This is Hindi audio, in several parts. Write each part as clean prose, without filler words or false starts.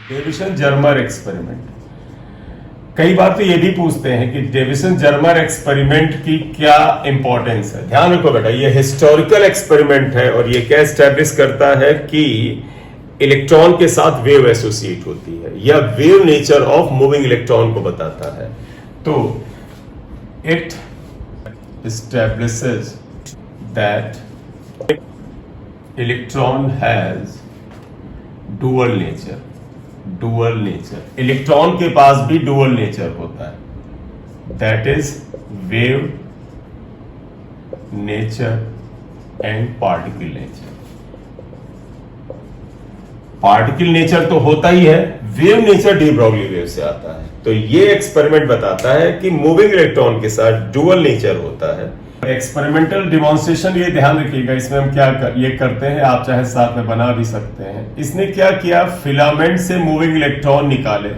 Deviation-Germer experiment. कई बार तो ये भी पूछते हैं कि डेविसन-जर्मर एक्सपेरिमेंट की क्या इंपॉर्टेंस है। ध्यान रखो बेटा, ये हिस्टोरिकल एक्सपेरिमेंट है और ये क्या एस्टैब्लिश करता है कि इलेक्ट्रॉन के साथ वेव एसोसिएट होती है या wave nature of moving electron को बताता है। तो it establishes that electron has dual nature। Electron के पास भी डुअल नेचर होता है, that is wave nature and particle nature. Particle nature तो होता ही है, wave nature de Broglie wave से आता है। तो ये एक्सपेरिमेंट बताता है कि मूविंग इलेक्ट्रॉन के साथ डुअल नेचर होता है। एक्सपेरिमेंटल डिमॉन्स्ट्रेशन, ये ध्यान रखिएगा, इसमें हम ये करते हैं, आप चाहे साथ में बना भी सकते हैं। इसने क्या किया, फिलामेंट से मूविंग इलेक्ट्रॉन निकाले,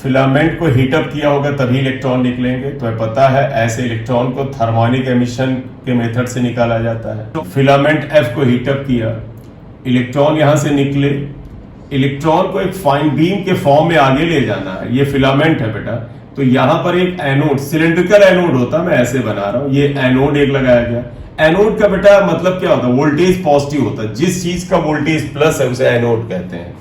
फिलामेंट को हीटअप किया होगा तभी इलेक्ट्रॉन निकलेंगे। तुम्हें पता है ऐसे इलेक्ट्रॉन को थर्मोनिक एमिशन के मेथड से निकाला जाता है। तो फिलामेंट एफ को हीटअप किया, इलेक्ट्रॉन यहां से निकले, इलेक्ट्रॉन को एक फाइन बीम के फॉर्म में आगे ले जाना है। ये फिलामेंट है बेटा, तो यहां पर एक एनोड, सिलिंड्रिकल एनोड होता है, मैं ऐसे बना रहा हूं, ये एनोड एक लगाया गया। एनोड का बेटा मतलब क्या होता है, वोल्टेज पॉजिटिव होता है। जिस चीज का वोल्टेज प्लस है उसे एनोड कहते हैं।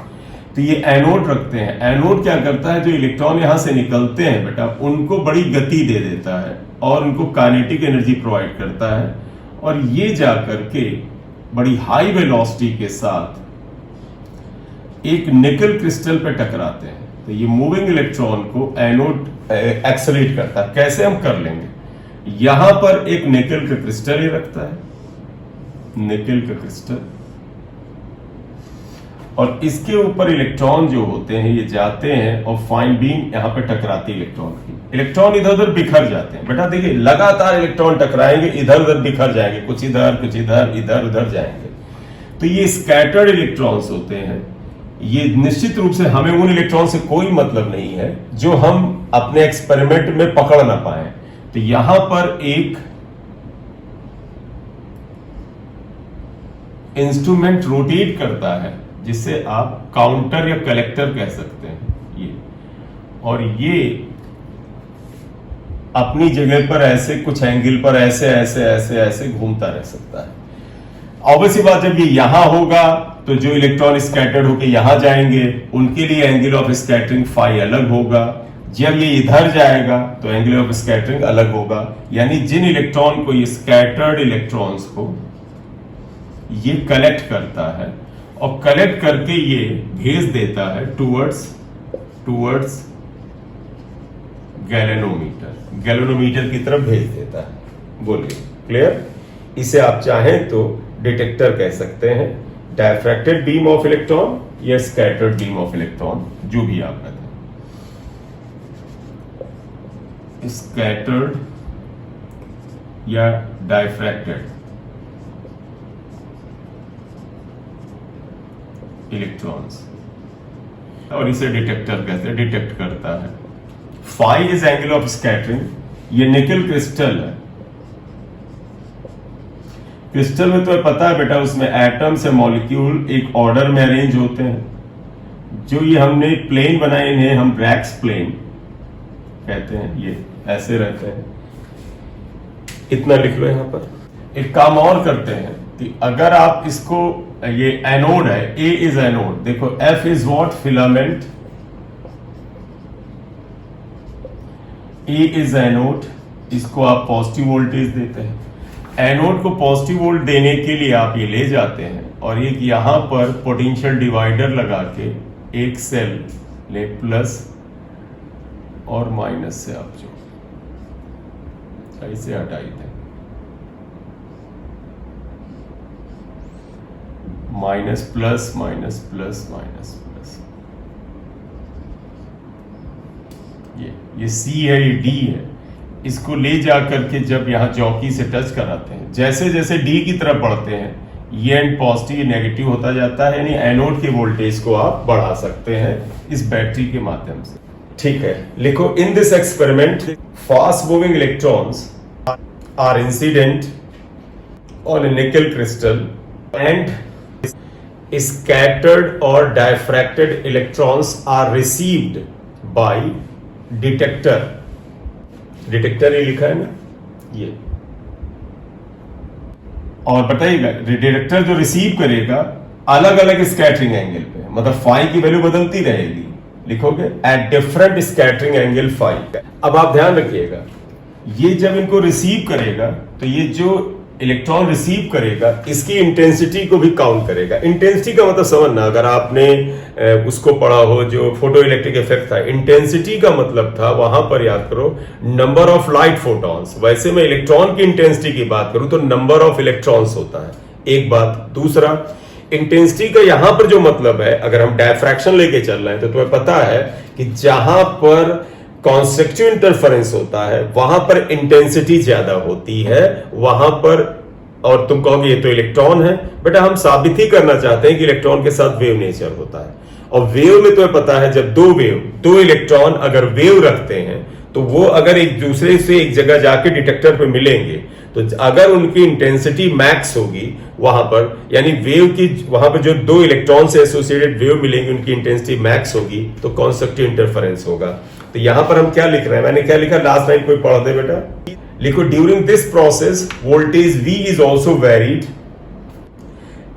तो ये एनोड रखते हैं। एनोड क्या करता है, जो इलेक्ट्रॉन यहां से निकलते हैं बेटा, उनको बड़ी गति दे देता है और उनको काइनेटिक एनर्जी प्रोवाइड करता है, और ये जाकर के बड़ी हाई वेलोसिटी के साथ एक निकल क्रिस्टल पे टकराते हैं। तो ये मूविंग इलेक्ट्रॉन को एनोड एक्सेलरेट करता है। कैसे हम कर लेंगे, यहां पर एक निकल का क्रिस्टल ही रखता है, निकल का क्रिस्टल, और इसके ऊपर इलेक्ट्रॉन जो होते हैं ये जाते हैं और फाइन बीम यहां पे टकराती है इलेक्ट्रॉन की। इलेक्ट्रॉन इधर उधर बिखर जाते हैं बेटा, देखिए लगातार इलेक्ट्रॉन टकराएंगे, इधर उधर बिखर जाएंगे, कुछ इधर कुछ इधर, इधर उधर जाएंगे। तो ये स्कैटर्ड इलेक्ट्रॉन्स होते हैं। ये निश्चित रूप से हमें उन इलेक्ट्रॉन से कोई मतलब नहीं है जो हम अपने एक्सपेरिमेंट में पकड़ ना पाए। तो यहां पर एक इंस्ट्रूमेंट रोटेट करता है जिसे आप काउंटर या कलेक्टर कह सकते हैं ये, और ये अपनी जगह पर ऐसे कुछ एंगल पर ऐसे ऐसे ऐसे ऐसे घूमता रह सकता है। ऑब्वियसली बात, जब ये यहां होगा तो जो इलेक्ट्रॉन स्कैटर्ड होकर यहां जाएंगे उनके लिए एंगल ऑफ स्कैटरिंग फाई अलग होगा। जब ये इधर जाएगा तो एंगल ऑफ स्कैटरिंग अलग होगा। यानी जिन इलेक्ट्रॉन को, ये स्कैटर्ड इलेक्ट्रॉन्स को ये कलेक्ट करता है और कलेक्ट करके ये भेज देता है टूवर्ड्स गैलेनोमीटर की तरफ भेज देता है। बोलिए, क्लियर? इसे आप चाहें तो डिटेक्टर कह सकते हैं, डायफ्रैक्टेड बीम ऑफ इलेक्ट्रॉन या स्कैटर्ड बीम ऑफ इलेक्ट्रॉन, जो भी आप कहते हैं, स्कैटर्ड या डायफ्रैक्टेड इलेक्ट्रॉन्स, और इसे डिटेक्टर कहते हैं, डिटेक्ट करता है। Phi is angle of scattering. ये निकल क्रिस्टल है। क्रिस्टल में तो पता है बेटा, उसमें एटम्स या मॉलिक्यूल एक ऑर्डर में अरेंज होते हैं। जो ये हमने प्लेन बनाए इन्हें हम ब्रैक्स प्लेन कहते हैं। ये ऐसे रहते हैं, इतना लिख लो यहां पर। एक काम और करते हैं कि अगर आप इसको, ये एनोड है, ए इज एनोड, देखो F is what, filament, A is anode, इसको आप पॉजिटिव वोल्टेज देते हैं। एनोड को पॉजिटिव वोल्ट देने के लिए आप ये ले जाते हैं और एक यहां पर पोटेंशियल डिवाइडर लगा के एक सेल ले, प्लस और माइनस से आप जो ऐसे हटाई दें, minus plus minus plus minus plus. ये सी है, ये डी है। इसको ले जाकर के जब यहां चौकी से टच कराते हैं, जैसे जैसे डी की तरफ बढ़ते हैं ये एंड पॉजिटिव नेगेटिव होता जाता है। यानी एनोड के वोल्टेज को आप बढ़ा सकते हैं इस बैटरी के माध्यम से। ठीक है, लिखो, in this experiment fast moving electrons are incident on a nickel crystal and scattered or diffracted electrons are received by detector. Detector ये लिखा है ना ये, और बताइएगा डिटेक्टर जो रिसीव करेगा अलग अलग स्कैटरिंग एंगल पे, मतलब फाई की वैल्यू बदलती रहेगी, लिखोगे at different scattering angle phi. अब आप ध्यान रखिएगा ये जब इनको रिसीव करेगा तो ये जो इलेक्ट्रॉन रिसीव करेगा इसकी इंटेंसिटी को भी काउंट करेगा। इंटेंसिटी का मतलब समझना, अगर आपने उसको पढ़ा हो जो फोटो इलेक्ट्रिक इफेक्ट था, इंटेंसिटी का मतलब था वहां पर याद करो नंबर ऑफ लाइट फोटॉन्स। वैसे मैं इलेक्ट्रॉन की इंटेंसिटी की बात करूं तो नंबर ऑफ इलेक्ट्रॉन्स होता है, एक बात। दूसरा, इंटेंसिटी का यहां पर जो मतलब है, अगर हम डायफ्रैक्शन लेके चल रहे हैं तो तुम्हें पता है कि जहां पर कॉन्स्ट्रक्टिव इंटरफेरेंस होता है वहां पर इंटेंसिटी ज्यादा होती है वहां पर। और तुम कहोगे ये तो इलेक्ट्रॉन है, बेटा हम साबित ही करना चाहते हैं कि इलेक्ट्रॉन के साथ वेव नेचर होता है। और वेव में तुम्हें पता है जब दो इलेक्ट्रॉन अगर वेव रखते हैं तो वो अगर एक दूसरे से एक जगह जाके डिटेक्टर पे मिलेंगे तो अगर उनकी इंटेंसिटी मैक्स होगी वहां पर, यानी वेव की वहां पर जो दो इलेक्ट्रॉन से एसोसिएटेड वेव मिलेंगे उनकी इंटेंसिटी मैक्स होगी तो कॉन्स्ट्रक्टिव इंटरफेरेंस होगा। तो यहां पर हम क्या लिख रहे हैं, मैंने क्या लिखा लास्ट नाइट कोई पढ़ा दे बेटा, लिखो during this process voltage V is also varied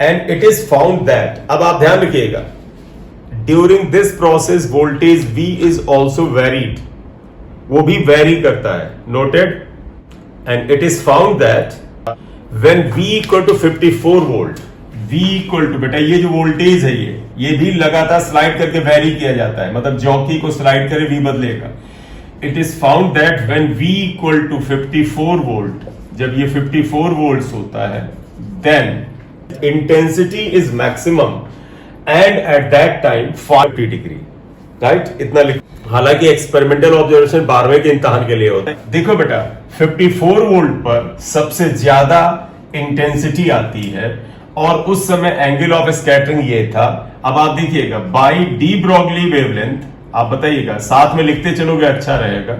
and it is found that, अब आप ध्यान रखिएगा during this process voltage V is also varied, वो भी वेरी करता है, noted. And it is found that when V equal to 54 volt, V equal to बेटा ये जो वोल्टेज है ये भी लगातार स्लाइड करके वेरी किया जाता है, मतलब जॉकी को स्लाइड करे V बदलेगा। It is found that when V equal to 54 volt, जब ये 54 वोल्ट्स होता है then intensity is maximum and at that time 40 degree, right. इतना लिख, हालांकि एक्सपेरिमेंटल ऑब्जर्वेशन 12वें के इम्तिहान के लिए होता है। देखो बेटा 54 वोल्ट पर सबसे ज्यादा इंटेंसिटी आती है और उस समय एंगल ऑफ स्कैटरिंग ये था। अब आप देखिएगा बाई डी ब्रॉगली वेवलेंथ, आप बताइएगा साथ में लिखते चलोगे अच्छा रहेगा।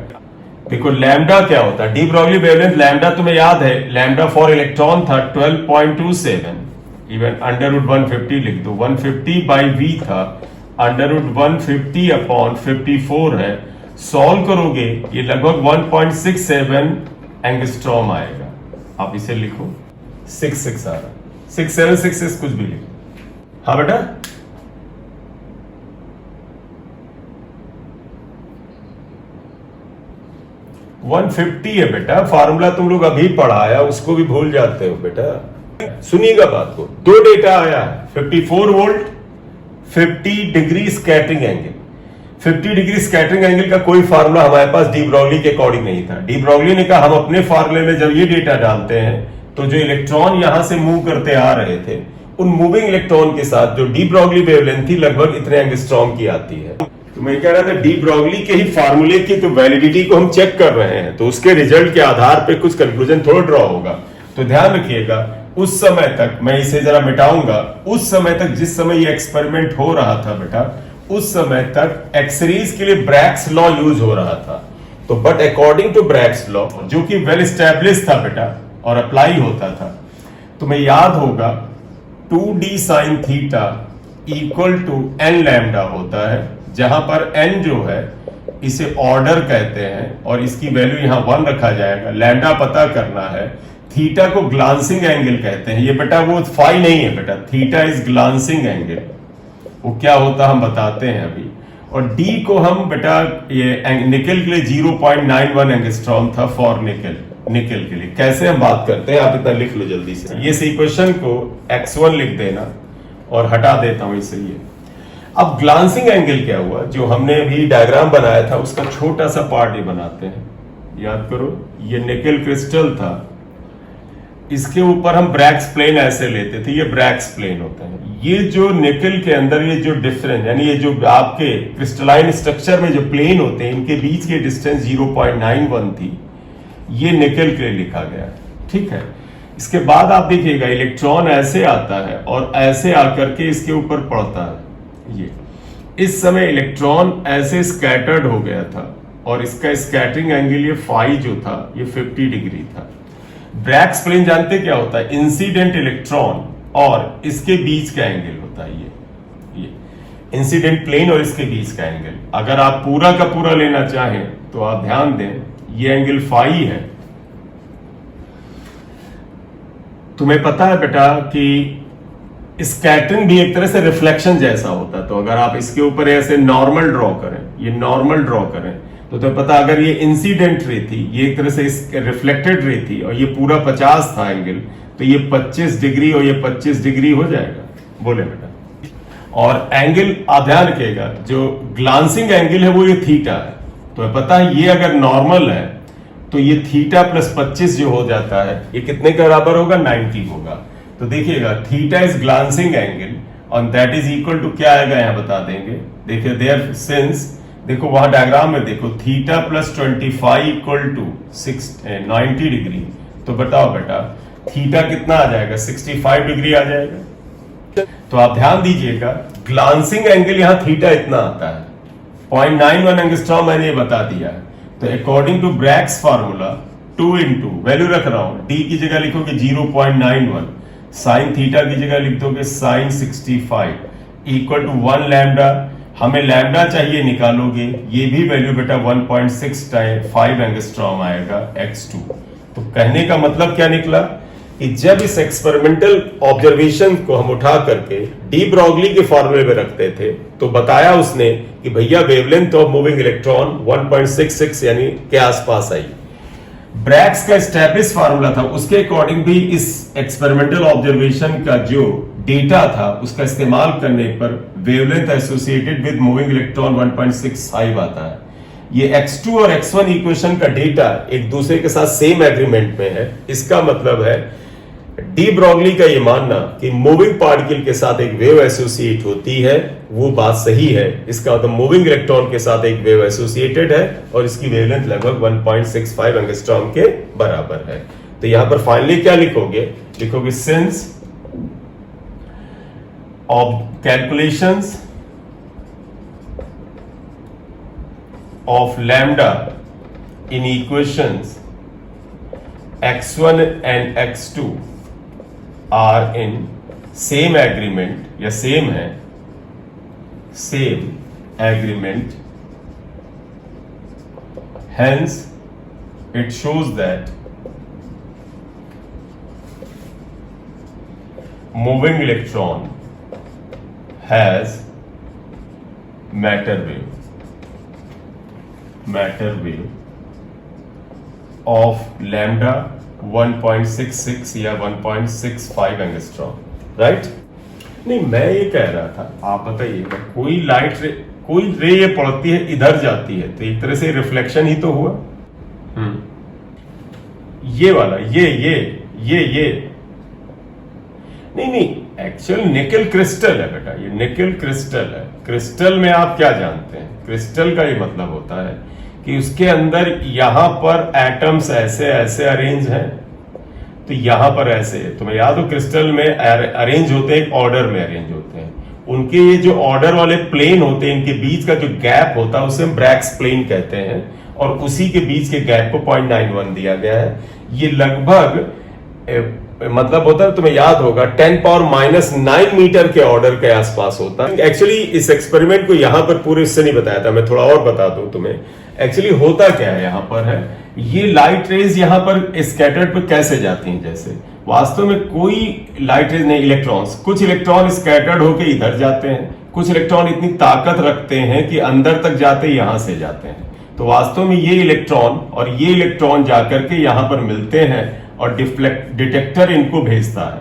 देखो लैम्डा क्या होता है, डी ब्रॉगली वेवलेंथ लैम्डा तुम्हें याद है, लैम्डा फॉर इलेक्ट्रॉन था 12.27, इवन √150 लिख दो, 150 बाई वी था, √150 अपॉन 54 है, सॉल्व करोगे ये लगभग 1.67 एंगस्ट्रॉम आएगा। आप इसे लिखो 66 आ रहा, 6766 कुछ भी लिखो। हाँ बेटा 150 है बेटा, फार्मूला तुम लोग अभी पढ़ाया उसको भी भूल जाते हो बेटा। सुनिएगा बात को, दो डेटा आया है 54 volt 50 degree scattering angle. 50 degree scattering angle का कोई फार्मूला हमारे पास डी ब्रॉगली के अकॉर्डिंग नहीं था। डी ब्रॉगली ने कहा हम अपने फार्मूले में जब ये डेटा डालते हैं तो जो इलेक्ट्रॉन यहां से मूव करते आ रहे थे उन मूविंग इलेक्ट्रॉन के साथ जो डी ब्रॉगली वेवलेंथ थी लगभग इतने एंगस्ट्रॉम की आती है। तो मैं कह रहा था डी ब्रॉगली के ही फार्मूले की तो वैलिडिटी को हम चेक कर रहे हैं तो उसके रिजल्ट के आधार पे कुछ कंक्लूजन थोड़ा ड्रॉ होगा। तो ध्यान रखिएगा उस समय तक, मैं इसे जरा मिटाऊंगा, उस समय तक जिस समय ये एक्सपेरिमेंट हो रहा था बेटा उस समय तक एक्सरेज के लिए ब्रैग्स लॉ यूज हो रहा था। तो but according to Bragg's law जो कि वेल एस्टैब्लिश था बेटा और अप्लाई होता था, तुम्हें याद होगा 2d sin theta equal to n lambda होता है, जहां पर n जो है इसे ऑर्डर कहते हैं और इसकी वैल्यू यहां 1 रखा जाएगा। लैम्डा पता करना है, थीटा को ग्लांसिंग एंगल कहते हैं। ये बेटा वो फाई नहीं है बेटा, थीटा इज ग्लांसिंग एंगल, वो क्या होता हम बताते हैं अभी। और डी को हम बेटा ये निकल के लिए 0.91 एंगस्ट्रॉम था फॉर निकल के लिए। कैसे हम बात करते हैं आप इतना लिख लो जल्दी से, ये इक्वेशन को x1 लिख देना और हटा देता हूं इसे ये। अब ग्लांसिंग एंगल क्या हुआ, जो हमने अभी डायग्राम बनाया था उसका छोटा सा पार्ट ये बनाते हैं। याद करो ये निकल क्रिस्टल था, इसके ऊपर हम ब्रैग्स प्लेन ऐसे लेते थे, ये ब्रैग्स प्लेन होते हैं। ये जो निकल के अंदर ये जो डिफरेंस यानी ये जो आपके क्रिस्टलाइन स्ट्रक्चर में जो प्लेन होते हैं इनके बीच की डिस्टेंस 0.91 थी, ये निकल के लिए लिखा गया, ठीक है। इसके बाद आप देखिएगा इलेक्ट्रॉन ऐसे आता है और ऐसे आकर के इसके ऊपर पड़ता है। ये इस समय इलेक्ट्रॉन ऐसे स्कैटर्ड हो गया था और इसका स्कैटरिंग एंगल ये फाई जो था ये 50 डिग्री था। ब्रैग्स प्लेन जानते क्या होता है? इंसिडेंट इलेक्ट्रॉन और इसके बीच का एंगल होता है ये इंसिडेंट प्लेन और इसके बीच का एंगल। अगर आप पूरा का पूरा लेना चाहें तो आप ध्यान दें, ये एंगल फाई है। तुम्हें पता है बेटा कि स्कैटरिंग भी एक तरह से रिफ्लेक्शन जैसा होता है। तो अगर आप इसके ऊपर ऐसे नॉर्मल ड्रॉ करें, ये नॉर्मल ड्रॉ करें, तो तुम्हें पता अगर ये इंसिडेंट रे थी, ये एक तरह से रिफ्लेक्टेड रे थी और ये पूरा 50 था एंगल, तो ये 25 डिग्री और ये 25 डिग्री हो जाएगा। बोले बेटा। और एंगल आप ध्यान रखिएगा, जो ग्लांसिंग एंगल है वो ये थीटा है। तो पता है ये अगर नॉर्मल है तो ये थीटा प्लस 25 जो हो जाता है, ये कितने के बराबर होगा? 90 होगा। तो देखिएगा थीटा इज ग्लांसिंग एंगल और दैट इज इक्वल टू क्या आएगा यहां बता देंगे। देखिए देयर सिंस, देखो वहां डायग्राम में देखो, theta plus 25 equal to 90 degree. तो बताओ बेटा थीटा कितना आ जाएगा? 65 डिग्री आ जाएगा। तो आप ध्यान दीजिएगा, ग्लांसिंग एंगल यहां थीटा इतना आता है, 0.91 एंगस्ट्रॉम मैंने ये बता दिया है। तो according to Bragg's formula 2 into value रख रहा हूं, डी की जगह लिखोगे 0.91, साइन थीटा की जगह लिख दोगे साइन 65 इक्वल टू 1 लैम्डा। हमें लैम्डा चाहिए, निकालोगे, ये भी वैल्यू बेटा 1.65 एंगस्ट्रॉम आएगा x2। तो कहने का मतलब क्या निकला कि जब इस एक्सपेरिमेंटल ऑब्जर्वेशन को हम उठा करके डी ब्रॉगली के फॉर्मूले में रखते थे तो बताया उसने कि भैया वेवलेंथ ऑफ मूविंग इलेक्ट्रॉन 1.66 यानी के आसपास आई। ब्रैग्स का एस्टैब्लिश फार्मूला था, उसके अकॉर्डिंग भी इस एक्सपेरिमेंटल ऑब्जर्वेशन का जो डेटा था उसका इस्तेमाल करने पर wavelength associated with moving electron 1.65 आता है। ये x2 और x1 इक्वेशन का डेटा एक दूसरे के साथ सेम एग्रीमेंट में है। इसका मतलब है डी ब्रॉगली का ये मानना कि मूविंग पार्टिकल के साथ एक वेव एसोसिएट होती है, वो बात सही है। इसका मतलब मूविंग इलेक्ट्रॉन के साथ एक वेव एसोसिएटेड है और इसकी वेवलेंथ लगभग 1.65 एंगस्ट्रॉम के बराबर है। तो यहां पर फाइनली क्या लिखोगे? लिखोगे since of calculations of lambda in equations x1 and x2 are in same agreement या same है, same agreement, hence it shows that moving electron has matter wave of lambda 1.66 या 1.65 एंगस्ट्रॉम, राइट? नहीं, मैं ये कह रहा था, आप बताइएगा, कोई लाइट रे, कोई रे ये पड़ती है इधर जाती है तो एक तरह से रिफ्लेक्शन ही तो हुआ। ये वाला ये नहीं एक्चुअल निकल क्रिस्टल है बेटा, ये निकल क्रिस्टल है। क्रिस्टल में आप क्या जानते हैं? क्रिस्टल का ये मतलब होता है कि उसके अंदर यहां पर एटम्स ऐसे ऐसे अरेंज हैं, तो यहां पर ऐसे, तुम्हें याद हो क्रिस्टल में अरेंज होते हैं, एक ऑर्डर में अरेंज होते हैं। उनके ये जो ऑर्डर वाले प्लेन होते हैं, इनके बीच का जो गैप होता है उसे हम ब्रैग्स प्लेन कहते हैं और उसी के बीच के गैप को 0.91 दिया गया है। ये लगभग मतलब होता है, तुम्हें याद होगा 10⁻⁹ मीटर के ऑर्डर के आसपास होता है। एक्चुअली इस एक्सपेरिमेंट को यहां पर पूरे इससे नहीं बताया था, मैं थोड़ा और बता दूं तुम्हें। एक्चुअली होता क्या है, यहां पर है ये लाइट रेज यहां पर स्कैटर्ड पे कैसे जाती हैं, जैसे वास्तव में कोई लाइट रेज नहीं, इलेक्ट्रॉन्स, कुछ इलेक्ट्रॉन स्कैटर्ड होकर इधर जाते हैं, कुछ इलेक्ट्रॉन इतनी ताकत रखते हैं कि अंदर तक जाते यहां से जाते हैं। तो वास्तव में ये इलेक्ट्रॉन और ये इलेक्ट्रॉन जाकर के यहां पर मिलते हैं और डिटेक्टर इनको भेजता है।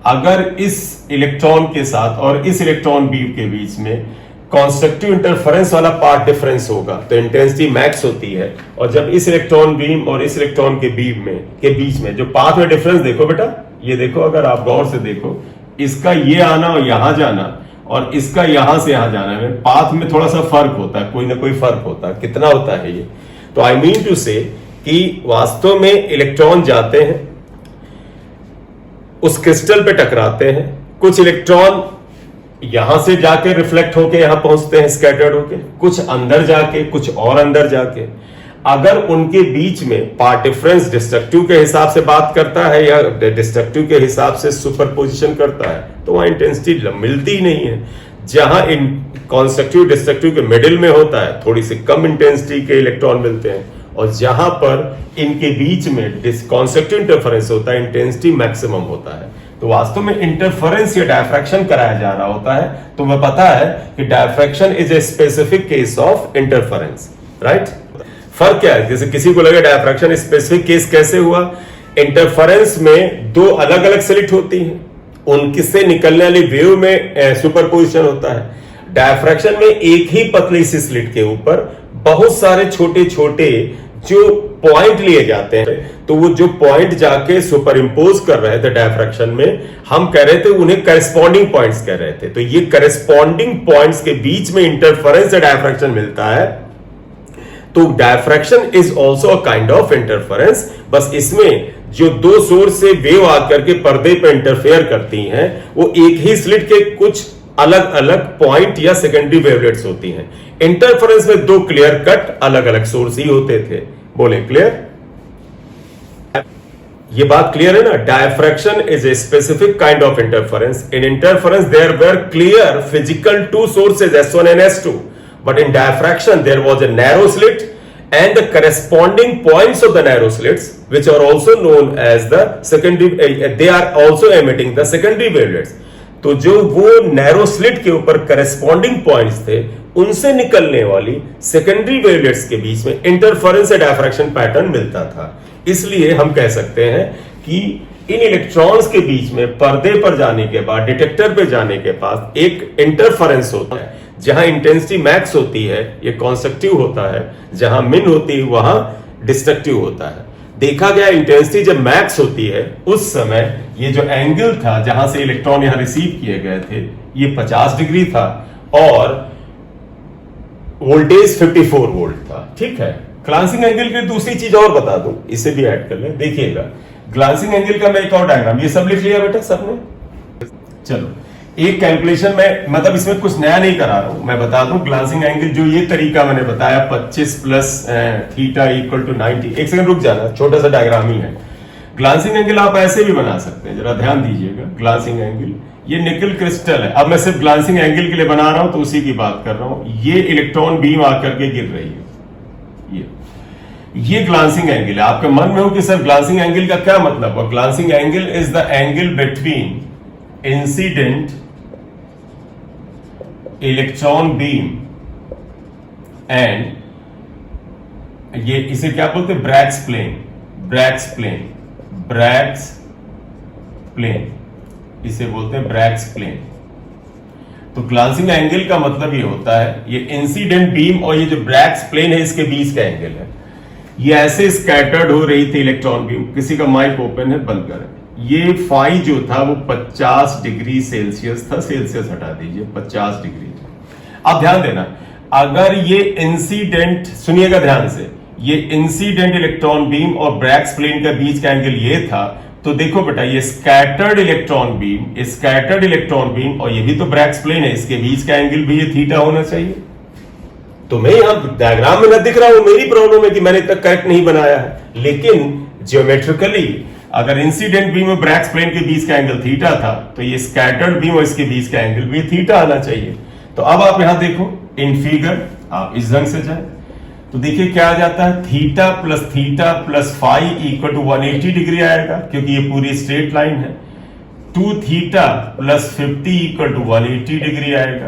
अगर इस इलेक्ट्रॉन के साथ और इस इलेक्ट्रॉन बीम के बीच में कॉन्स्ट्रक्टिव इंटरफेरेंस वाला पार्ट डिफरेंस होगा तो इंटेंसिटी मैक्स होती है। और जब इस इलेक्ट्रॉन बीम और इस इलेक्ट्रॉन के बीम में के बीच में जो पाथ में डिफरेंस, देखो बेटा, ये देखो, अगर आप गौर से देखो, इसका ये आना और यहां जाना और इसका यहां से यहां जाना में पाथ में थोड़ा सा फर्क होता है, कोई ना कोई फर्क होता है। कितना होता है ये? तो आई मीन टू से कि वास्तव में इलेक्ट्रॉन जाते हैं, उस क्रिस्टल पे टकराते हैं, कुछ इलेक्ट्रॉन यहां से जाके रिफ्लेक्ट होके यहां पहुंचते हैं स्कैटर्ड होके, कुछ अंदर जाके, कुछ और अंदर जाके। अगर उनके बीच में पार्ट डिफरेंस डिस्ट्रक्टिव के हिसाब से बात करता है या डिस्ट्रक्टिव के हिसाब से सुपरपोजिशन करता है, तो वहां इंटेंसिटी मिलती ही नहीं है। जहां इन कंस्ट्रक्टिव डिस्ट्रक्टिव के मिडिल में होता है, थोड़ी सी कम इंटेंसिटी के इलेक्ट्रॉन मिलते हैं, और जहां पर इनके बीच में कंस्ट्रक्टिव इंटरफेरेंस होता है, इंटेंसिटी मैक्सिमम होता है। तो वास्तव में इंटरफेरेंस या डायफ्रैक्शन कराया जा रहा होता है। तो हमें पता है कि diffraction is a specific case of interference, right. फर्क क्या है, जैसे किसी को लगे डायफ्रैक्शन स्पेसिफिक केस कैसे हुआ, इंटरफेरेंस में दो अलग अलग स्लिट होती हैं, उनसे निकलने वाली वेव में सुपरपोजिशन होता है। डायफ्रैक्शन में एक ही पतली सी स्लिट के ऊपर बहुत सारे छोटे छोटे जो पॉइंट लिए जाते हैं, तो वो जो पॉइंट जाके सुपर इंपोज कर रहे थे डायफ्रैक्शन में, हम कह रहे थे उन्हें करेस्पॉन्डिंग पॉइंट्स कह रहे थे। तो ये करेस्पॉन्डिंग पॉइंट्स के बीच में इंटरफेरेंस से डायफ्रैक्शन मिलता है। तो diffraction is also a kind of interference, बस इसमें जो दो सोर्स से वेव आकर के पर्दे पर इंटरफेयर करती हैं, वो एक ही स्लिट के कुछ अलग अलग पॉइंट या सेकेंडरी वेवलेट्स होती हैं। इंटरफेरेंस में दो क्लियर कट अलग अलग सोर्स ही होते थे। बोले क्लियर? ये बात क्लियर है ना? Diffraction is a specific kind of interference. In interference there were clear physical two sources S1 and S2, but in diffraction there was a narrow slit and the corresponding points of the narrow slits, which are also known as the secondary, they are also emitting the secondary wavelets. तो जो वो नैरो स्लिट के ऊपर करेस्पॉन्डिंग पॉइंट्स थे, उनसे निकलने वाली सेकेंडरी वेवलेट्स के बीच में इंटरफेरेंस से डायफ्रैक्शन पैटर्न मिलता था। इसलिए हम कह सकते हैं कि इन इलेक्ट्रॉन्स के बीच में पर्दे पर जाने के बाद, डिटेक्टर पे जाने के पास एक इंटरफेरेंस होता है। जहां इंटेंसिटी मैक्स होती है ये कंस्ट्रक्टिव होता है, जहां मिन होती है वहां डिस्ट्रक्टिव होता है। देखा गया इंटेंसिटी जब मैक्स होती है उस समय ये जो एंगल था जहां से इलेक्ट्रॉन यहां रिसीव किए गए थे, ये 50 डिग्री था और वोल्टेज 54 वोल्ट था। ठीक है। ग्लांसिंग एंगल की दूसरी चीज और बता दूं, इसे भी ऐड कर ले। देखिएगा ग्लांसिंग एंगल का मैं एक और डायग्राम, ये सब लिख लिया बेटा सबने? चलो एक कैलकुलेशन में, मतलब इसमें कुछ नया नहीं करा रहा हूं, मैं बता दूं ग्लांसिंग एंगल जो ये तरीका मैंने बताया 25 प्लस थीटा इक्वल टू 90। एक सेकंड रुक जाना, छोटा सा डायग्राम ही है। ग्लांसिंग एंगल आप ऐसे भी बना सकते हैं, जरा ध्यान दीजिएगा। ग्लांसिंग एंगल ये निकल क्रिस्टल है, अब मैं सिर्फ ग्लांसिंग एंगल के लिए बना रहा हूं तो उसी की बात कर रहा हूं। ये इलेक्ट्रॉन बीम आकर के गिर रही है, ये ग्लांसिंग एंगल है। आपके मन में हो कि सर ग्लांसिंग एंगल का क्या मतलब है? Glancing angle is the angle between incident electron beam and, ये इसे क्या बोलते हैं? Bragg's plane, Bragg's plane, Bragg's plane, इसे बोलते हैं ब्रैग्स प्लेन। तो ग्लांसिंग एंगल का मतलब ये होता है, ये इंसिडेंट बीम और ये जो ब्रैग्स प्लेन है इसके बीच का एंगल है। ये ऐसे स्कैटर्ड हो रही थी इलेक्ट्रॉन बीम। किसी का माइक ओपन है, बंद करें। ये फाई जो था वो 50 डिग्री सेल्सियस था, सेल्सियस हटा दीजिए, 50 डिग्री। अब ध्यान देना, अगर ये इंसिडेंट, सुनिएगा ध्यान से, ये इंसिडेंट इलेक्ट्रॉन बीम और ब्रैग्स प्लेन के बीच का एंगल ये था, तो देखो बेटा ये scattered electron beam, scattered electron beam और ये भी तो ब्रैग्स प्लेन है, इसके बीच का एंगल भी ये थीटा होना चाहिए। तो मैं यहां डायग्राम में न दिख रहा हूं, मेरी प्रॉब्लम है कि मैंने इतना करेक्ट नहीं बनाया है, लेकिन ज्योमेट्रिकली अगर इंसिडेंट बीम और ब्रैग्स प्लेन के बीच का एंगल थीटा था, तो ये स्कैटर्ड बीम और इसके बीच का एंगल भी थीटा आना चाहिए। तो अब आप यहां देखो इन फिगर, आप इस ढंग से जाए तो देखिए क्या आ जाता है, theta plus phi equal to 180 degree आएगा, क्योंकि ये पूरी स्ट्रेट लाइन है। 2 theta plus 50 equal to 180 degree आएगा।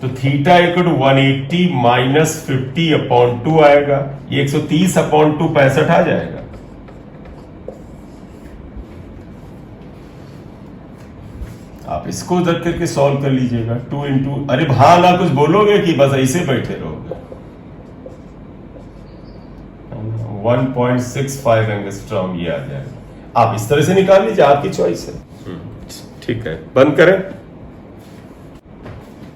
तो theta equal to 180 minus 50 upon 2 आएगा, ये 130 अपॉन 2 65 आ जाएगा। आप इसको रख करके सॉल्व कर लीजिएगा। 2 इंटू, अरे हाँ ना कुछ बोलोगे कि बस ऐसे बैठे रहोगे? 1.65 एंगस्ट्रॉम ये आ जाएगा। आप इस तरह से निकाल लीजिए, आपकी चॉइस है। ठीक है, बंद करें।